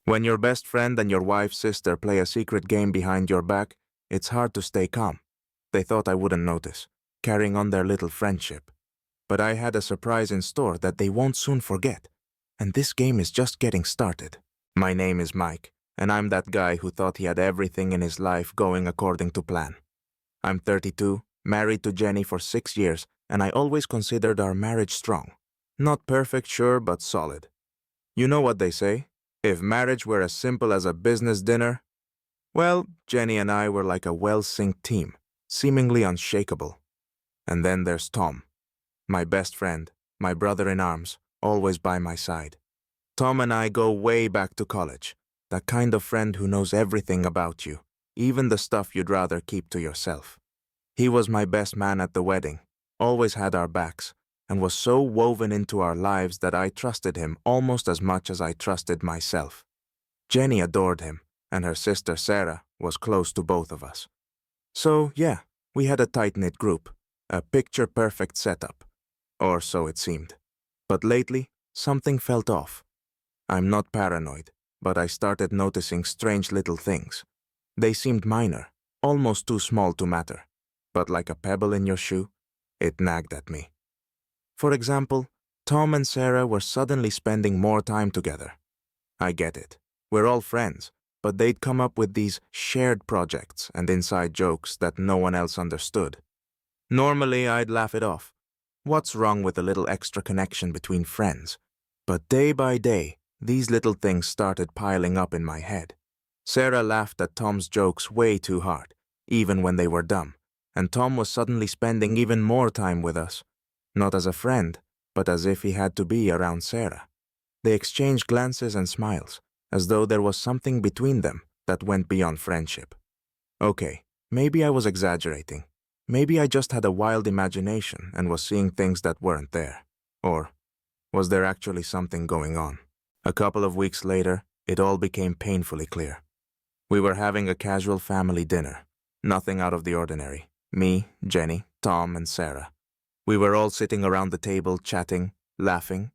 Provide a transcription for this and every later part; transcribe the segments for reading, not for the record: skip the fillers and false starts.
When your best friend and your wife's sister play a secret game behind your back, it's hard to stay calm. They thought I wouldn't notice, carrying on their little friendship. But I had a surprise in store that they won't soon forget. And this game is just getting started. My name is Mike, and I'm that guy who thought he had everything in his life going according to plan. I'm 32, married to Jenny for 6 years, and I always considered our marriage strong. Not perfect, sure, but solid. You know what they say? If marriage were as simple as a business dinner, well, Jenny and I were like a well-synced team, seemingly unshakable. And then there's Tom, my best friend, my brother-in-arms, always by my side. Tom and I go way back to college, that kind of friend who knows everything about you, even the stuff you'd rather keep to yourself. He was my best man at the wedding, always had our backs, and was so woven into our lives that I trusted him almost as much as I trusted myself. Jenny adored him, and her sister Sarah was close to both of us. So, yeah, we had a tight-knit group, a picture-perfect setup. Or so it seemed. But lately, something felt off. I'm not paranoid, but I started noticing strange little things. They seemed minor, almost too small to matter. But like a pebble in your shoe, it nagged at me. For example, Tom and Sarah were suddenly spending more time together. I get it. We're all friends, but they'd come up with these shared projects and inside jokes that no one else understood. Normally, I'd laugh it off. What's wrong with a little extra connection between friends? But day by day, these little things started piling up in my head. Sarah laughed at Tom's jokes way too hard, even when they were dumb, and Tom was suddenly spending even more time with us. Not as a friend, but as if he had to be around Sarah. They exchanged glances and smiles, as though there was something between them that went beyond friendship. Okay, maybe I was exaggerating. Maybe I just had a wild imagination and was seeing things that weren't there. Or was there actually something going on? A couple of weeks later, it all became painfully clear. We were having a casual family dinner. Nothing out of the ordinary. Me, Jenny, Tom, and Sarah. We were all sitting around the table, chatting, laughing.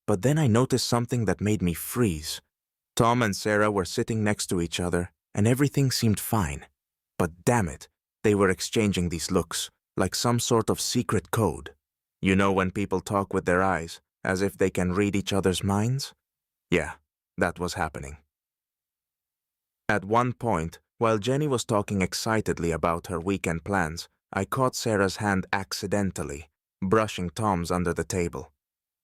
But then I noticed something that made me freeze. Tom and Sarah were sitting next to each other, and everything seemed fine. But damn it, they were exchanging these looks, like some sort of secret code. You know when people talk with their eyes, as if they can read each other's minds? Yeah, that was happening. At one point, while Jenny was talking excitedly about her weekend plans, I caught Sarah's hand accidentally, brushing Tom's under the table.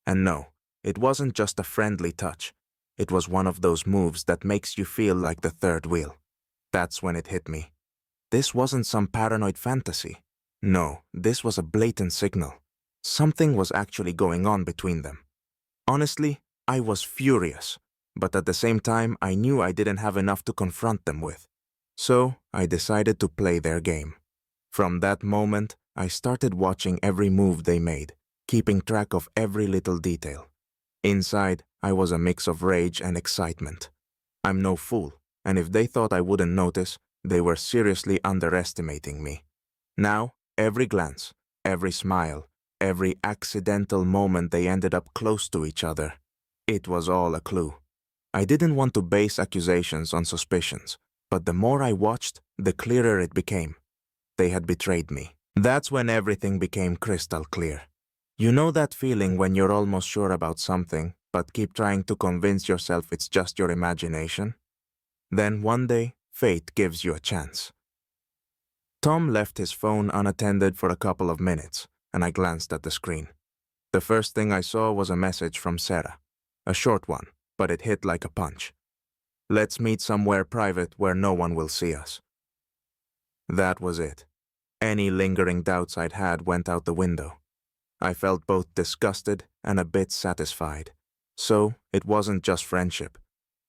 And no, it wasn't just a friendly touch. It was one of those moves that makes you feel like the third wheel. That's when it hit me. This wasn't some paranoid fantasy. No, this was a blatant signal. Something was actually going on between them. Honestly, I was furious, but at the same time I knew I didn't have enough to confront them with. So I decided to play their game. From that moment, I started watching every move they made, keeping track of every little detail. Inside, I was a mix of rage and excitement. I'm no fool, and if they thought I wouldn't notice, they were seriously underestimating me. Now, every glance, every smile, every accidental moment they ended up close to each other, it was all a clue. I didn't want to base accusations on suspicions, but the more I watched, the clearer it became. They had betrayed me. That's when everything became crystal clear. You know that feeling when you're almost sure about something, but keep trying to convince yourself it's just your imagination? Then one day, fate gives you a chance. Tom left his phone unattended for a couple of minutes, and I glanced at the screen. The first thing I saw was a message from Sarah. A short one, but it hit like a punch. Let's meet somewhere private where no one will see us. That was it. Any lingering doubts I'd had went out the window. I felt both disgusted and a bit satisfied. So, it wasn't just friendship.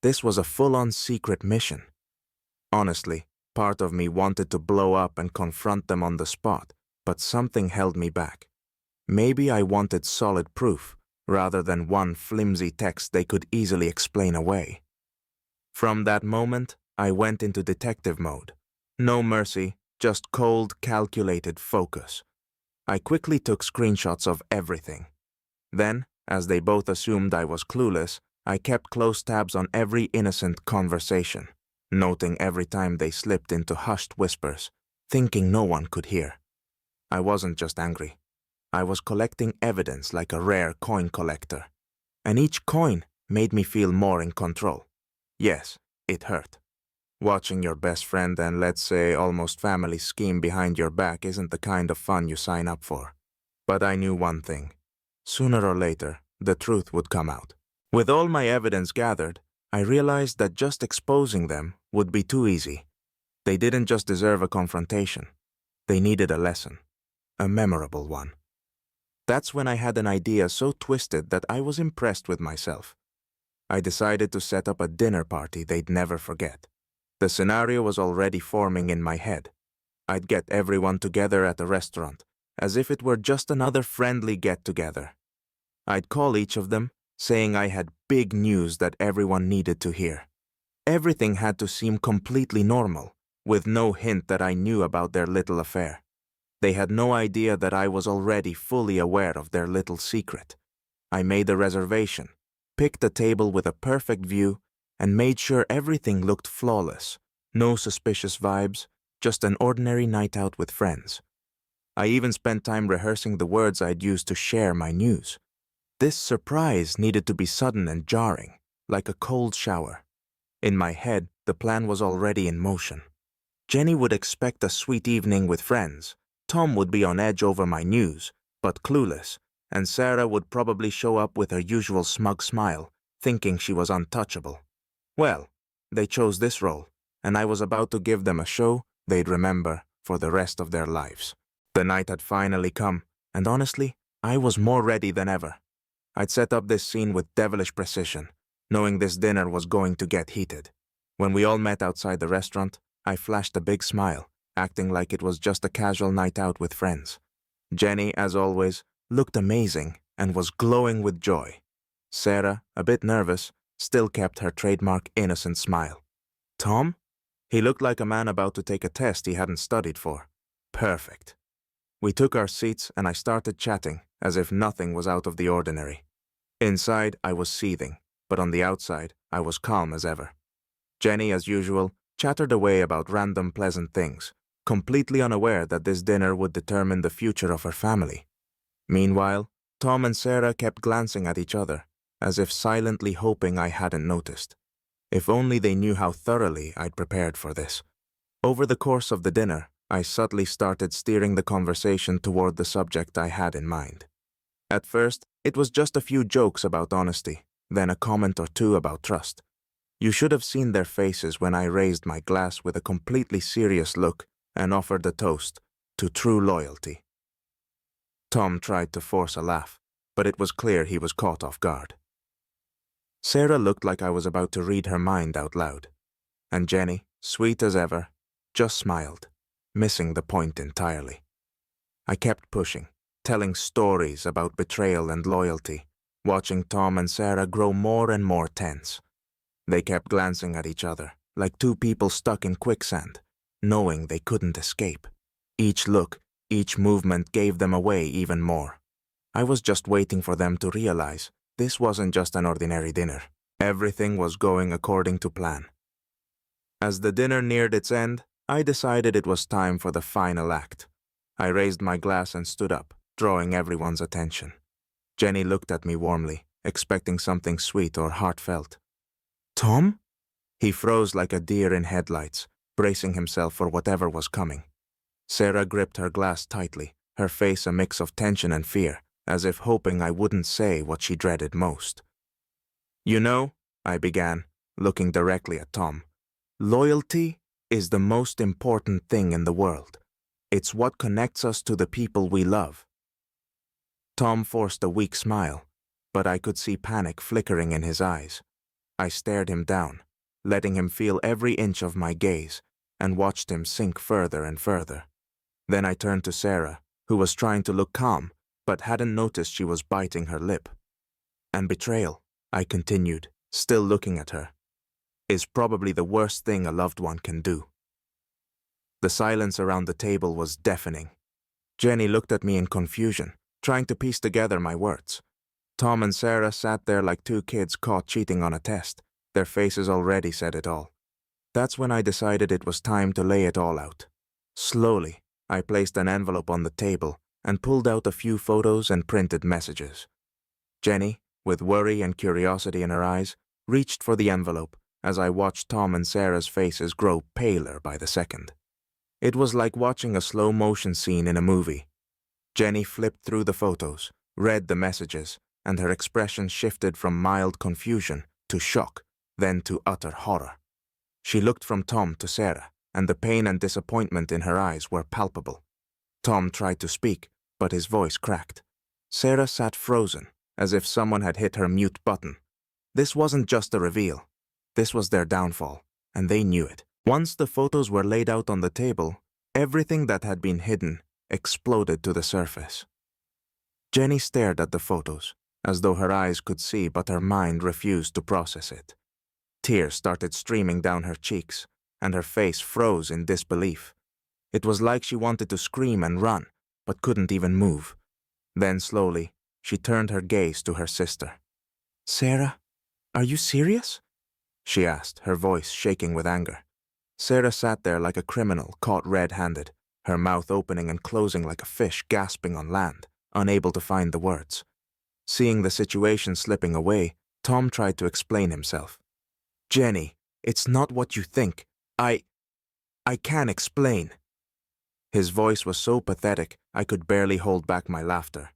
This was a full-on secret mission. Honestly, part of me wanted to blow up and confront them on the spot, but something held me back. Maybe I wanted solid proof, rather than one flimsy text they could easily explain away. From that moment, I went into detective mode. No mercy, just cold, calculated focus. I quickly took screenshots of everything. Then, as they both assumed I was clueless, I kept close tabs on every innocent conversation, noting every time they slipped into hushed whispers, thinking no one could hear. I wasn't just angry. I was collecting evidence like a rare coin collector. And each coin made me feel more in control. Yes, it hurt. Watching your best friend and, let's say, almost family scheme behind your back isn't the kind of fun you sign up for. But I knew one thing. Sooner or later, the truth would come out. With all my evidence gathered, I realized that just exposing them would be too easy. They didn't just deserve a confrontation. They needed a lesson. A memorable one. That's when I had an idea so twisted that I was impressed with myself. I decided to set up a dinner party they'd never forget. The scenario was already forming in my head. I'd get everyone together at a restaurant, as if it were just another friendly get-together. I'd call each of them, saying I had big news that everyone needed to hear. Everything had to seem completely normal, with no hint that I knew about their little affair. They had no idea that I was already fully aware of their little secret. I made a reservation, picked a table with a perfect view, and made sure everything looked flawless. No suspicious vibes, just an ordinary night out with friends. I even spent time rehearsing the words I'd use to share my news. This surprise needed to be sudden and jarring, like a cold shower. In my head, the plan was already in motion. Jenny would expect a sweet evening with friends. Tom would be on edge over my news, but clueless, and Sarah would probably show up with her usual smug smile, thinking she was untouchable. Well, they chose this role, and I was about to give them a show they'd remember for the rest of their lives. The night had finally come, and honestly, I was more ready than ever. I'd set up this scene with devilish precision, knowing this dinner was going to get heated. When we all met outside the restaurant, I flashed a big smile, acting like it was just a casual night out with friends. Jenny, as always, looked amazing and was glowing with joy. Sarah, a bit nervous, still kept her trademark innocent smile. Tom? He looked like a man about to take a test he hadn't studied for. Perfect. We took our seats and I started chatting as if nothing was out of the ordinary. Inside, I was seething, but on the outside, I was calm as ever. Jenny, as usual, chattered away about random pleasant things, completely unaware that this dinner would determine the future of her family. Meanwhile, Tom and Sarah kept glancing at each other, as if silently hoping I hadn't noticed. If only they knew how thoroughly I'd prepared for this. Over the course of the dinner, I subtly started steering the conversation toward the subject I had in mind. At first, it was just a few jokes about honesty, then a comment or two about trust. You should have seen their faces when I raised my glass with a completely serious look and offered a toast to true loyalty. Tom tried to force a laugh, but it was clear he was caught off guard. Sarah looked like I was about to read her mind out loud, and Jenny, sweet as ever, just smiled, missing the point entirely. I kept pushing, telling stories about betrayal and loyalty, watching Tom and Sarah grow more and more tense. They kept glancing at each other, like two people stuck in quicksand, knowing they couldn't escape. Each look, each movement gave them away even more. I was just waiting for them to realize this wasn't just an ordinary dinner. Everything was going according to plan. As the dinner neared its end, I decided it was time for the final act. I raised my glass and stood up, drawing everyone's attention. Jenny looked at me warmly, expecting something sweet or heartfelt. Tom? He froze like a deer in headlights, bracing himself for whatever was coming. Sarah gripped her glass tightly, her face a mix of tension and fear, as if hoping I wouldn't say what she dreaded most. You know, I began, looking directly at Tom, loyalty is the most important thing in the world. It's what connects us to the people we love. Tom forced a weak smile, but I could see panic flickering in his eyes. I stared him down, letting him feel every inch of my gaze, and watched him sink further and further. Then I turned to Sarah, who was trying to look calm, but hadn't noticed she was biting her lip. And betrayal, I continued, still looking at her, is probably the worst thing a loved one can do. The silence around the table was deafening. Jenny looked at me in confusion, trying to piece together my words. Tom and Sarah sat there like two kids caught cheating on a test. Their faces already said it all. That's when I decided it was time to lay it all out. Slowly, I placed an envelope on the table and pulled out a few photos and printed messages. Jenny, with worry and curiosity in her eyes, reached for the envelope as I watched Tom and Sarah's faces grow paler by the second. It was like watching a slow-motion scene in a movie. Jenny flipped through the photos, read the messages, and her expression shifted from mild confusion to shock, then to utter horror. She looked from Tom to Sarah, and the pain and disappointment in her eyes were palpable. Tom tried to speak, but his voice cracked. Sarah sat frozen, as if someone had hit her mute button. This wasn't just a reveal. This was their downfall, and they knew it. Once the photos were laid out on the table, everything that had been hidden exploded to the surface. Jenny stared at the photos, as though her eyes could see but her mind refused to process it. Tears started streaming down her cheeks, and her face froze in disbelief. It was like she wanted to scream and run, but couldn't even move. Then slowly, she turned her gaze to her sister. "Sarah, are you serious?" she asked, her voice shaking with anger. Sarah sat there like a criminal caught red-handed, her mouth opening and closing like a fish gasping on land, unable to find the words. Seeing the situation slipping away, Tom tried to explain himself. "Jenny, it's not what you think. I can't explain." His voice was so pathetic, I could barely hold back my laughter.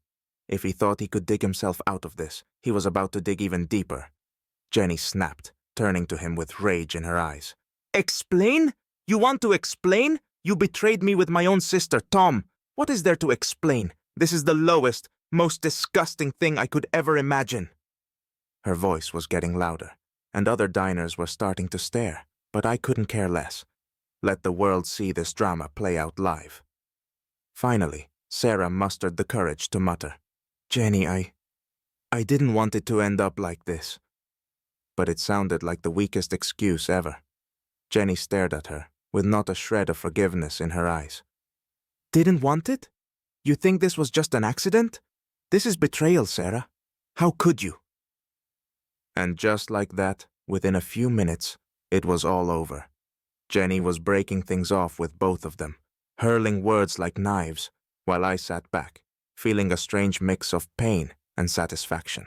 If he thought he could dig himself out of this, he was about to dig even deeper. Jenny snapped, turning to him with rage in her eyes. "Explain? You want to explain? You betrayed me with my own sister, Tom. What is there to explain? This is the lowest, most disgusting thing I could ever imagine." Her voice was getting louder, and other diners were starting to stare, but I couldn't care less. Let the world see this drama play out live. Finally, Sarah mustered the courage to mutter, "Jenny, I didn't want it to end up like this." But it sounded like the weakest excuse ever. Jenny stared at her, with not a shred of forgiveness in her eyes. "Didn't want it? You think this was just an accident? This is betrayal, Sarah. How could you?" And just like that, within a few minutes, it was all over. Jenny was breaking things off with both of them, hurling words like knives, while I sat back, feeling a strange mix of pain and satisfaction.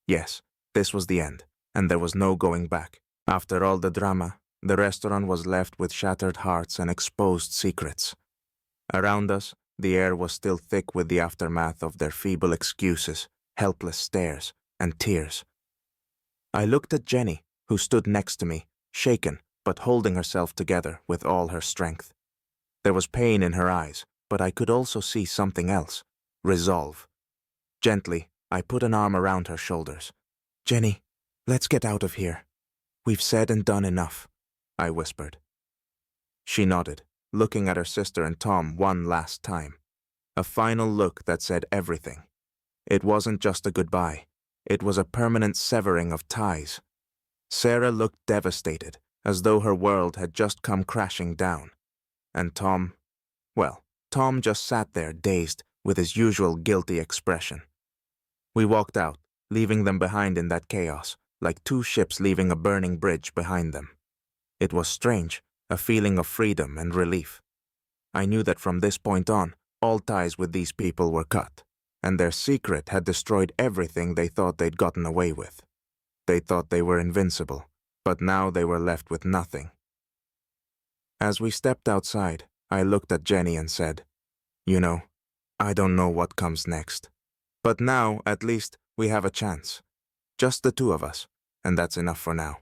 Yes, this was the end, and there was no going back. After all the drama, the restaurant was left with shattered hearts and exposed secrets. Around us, the air was still thick with the aftermath of their feeble excuses, helpless stares, and tears. I looked at Jenny, who stood next to me, shaken, but holding herself together with all her strength. There was pain in her eyes, but I could also see something else, resolve. Gently, I put an arm around her shoulders. "Jenny, let's get out of here. We've said and done enough," I whispered. She nodded, looking at her sister and Tom one last time. A final look that said everything. It wasn't just a goodbye. It was a permanent severing of ties. Sarah looked devastated, as though her world had just come crashing down. And Tom, well, Tom just sat there dazed with his usual guilty expression. We walked out, leaving them behind in that chaos, like two ships leaving a burning bridge behind them. It was strange, a feeling of freedom and relief. I knew that from this point on, all ties with these people were cut, and their secret had destroyed everything they thought they'd gotten away with. They thought they were invincible, but now they were left with nothing. As we stepped outside, I looked at Jenny and said, "You know, I don't know what comes next. But now, at least, we have a chance. Just the two of us, and that's enough for now."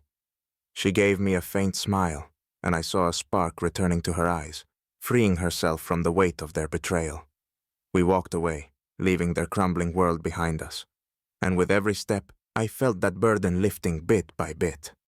She gave me a faint smile, and I saw a spark returning to her eyes, freeing herself from the weight of their betrayal. We walked away, leaving their crumbling world behind us. And with every step, I felt that burden lifting bit by bit.